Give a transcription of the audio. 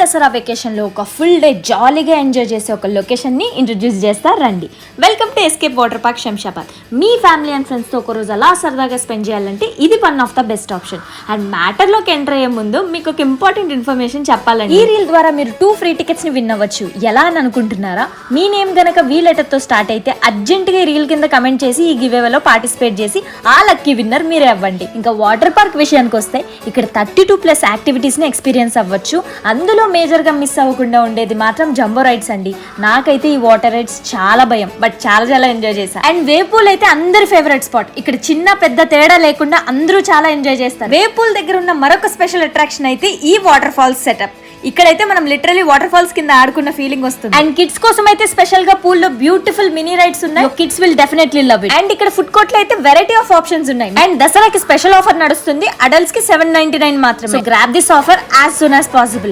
Dasara vacation లో ఒక full day జాలీగా ఎంజాయ్ చేసే ఒక లొకేషన్ ని ఇంట్రడ్యూస్ చేస్తా రండి. Welcome to escape water park Shamshabad. Me family and friends తో ఒక రోజు అలా సరదాగా స్పెండ్ చేయాలంటే ఇది one of the best option. And matter లోకి ఎంటర్ అయ్యే ముందు మీకు ఒక ఇంపార్టెంట్ ఇన్ఫర్మేషన్ చెప్పాలండి. ఈ రీల్ ద్వారా మీరు 2 ఫ్రీ టికెట్స్ ని విన్ అవ్వచ్చు. ఎలా అని అనుకుంటున్నారా? మీ నేమ్ గనక వీ లెటర్ తో స్టార్ట్ అయితే అర్జెంట్ గా రీల్ కింద కమెంట్ చేసి ఈ గివ్ అవేలో పార్టిసిపేట్ చేసి ఆ లక్కీ విన్నర్ మీరే అవ్వండి. ఇంకా వాటర్ పార్క్ విషయానికి వస్తే ఇక్కడ 32+ యాక్టివిటీస్ ని ఎక్స్పీరియన్స్ అవ్వచ్చు. అందులో మేజర్ గా మిస్ అవ్వకుండా ఉండేది మాత్రం జంబో రైడ్స్ అండి. నాకైతే ఈ వాటర్ రైడ్స్ చాలా భయం, బట్ చాలా ఎంజాయ్ చేశాను. అండ్ వేవ్ పూల్ అయితే అందరి ఫేవరెట్ స్పాట్. ఇక్కడ చిన్న పెద్ద తేడా లేకుండా అందరూ చాలా ఎంజాయ్ చేస్తారు. వేవ్ పూల్ దగ్గర ఉన్న మరొక స్పెషల్ అట్రాక్షన్ అయితే ఈ వాటర్ ఫాల్స్ సెటప్. ఇక్కడైతే మనం లిటరలీ వాటర్ ఫాల్స్ కింద ఆడుకున్న ఫీలింగ్ వస్తుంది. అండ్ కిడ్స్ కోసం అయితే స్పెషల్ గా పూల్ లో బ్యూటిఫుల్ మినీ రైడ్స్ ఉన్నాయి. Kids will definitely love it. And ఇక్కడ ఫుడ్ కోర్ట్ లో అయితే వెరైటీ ఆఫ్ ఆప్షన్స్ ఉన్నాయి. అండ్ దసరాకి స్పెషల్ ఆఫర్ నడుస్తుంది. అడల్ట్స్ కి $7.99 మాత్రమే. Grab this offer as soon as possible.